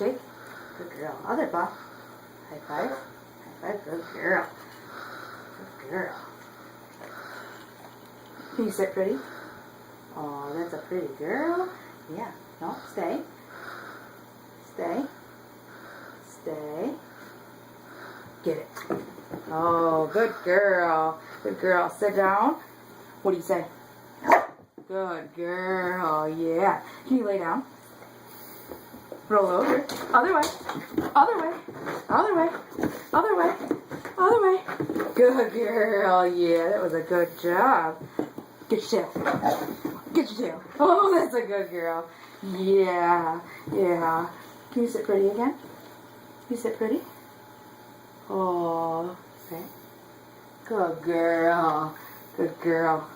shake. Good girl. Other paw. High five. High five. Good girl. Good girl. Can you sit pretty? Oh, that's a pretty girl. Yeah. No, stay. Stay. Stay. Get it. Oh, good girl. Good girl. Sit down. What do you say? Good girl. Yeah. Can you lay down? Roll over. Other way. Other way. Other way. Other way. Other way. Good girl. Yeah, that was a good job. Get your tail. Get your tail. Oh, that's a good girl. Yeah. Yeah. Can you sit pretty again? You sit pretty? Oh, okay. Good girl. Good girl.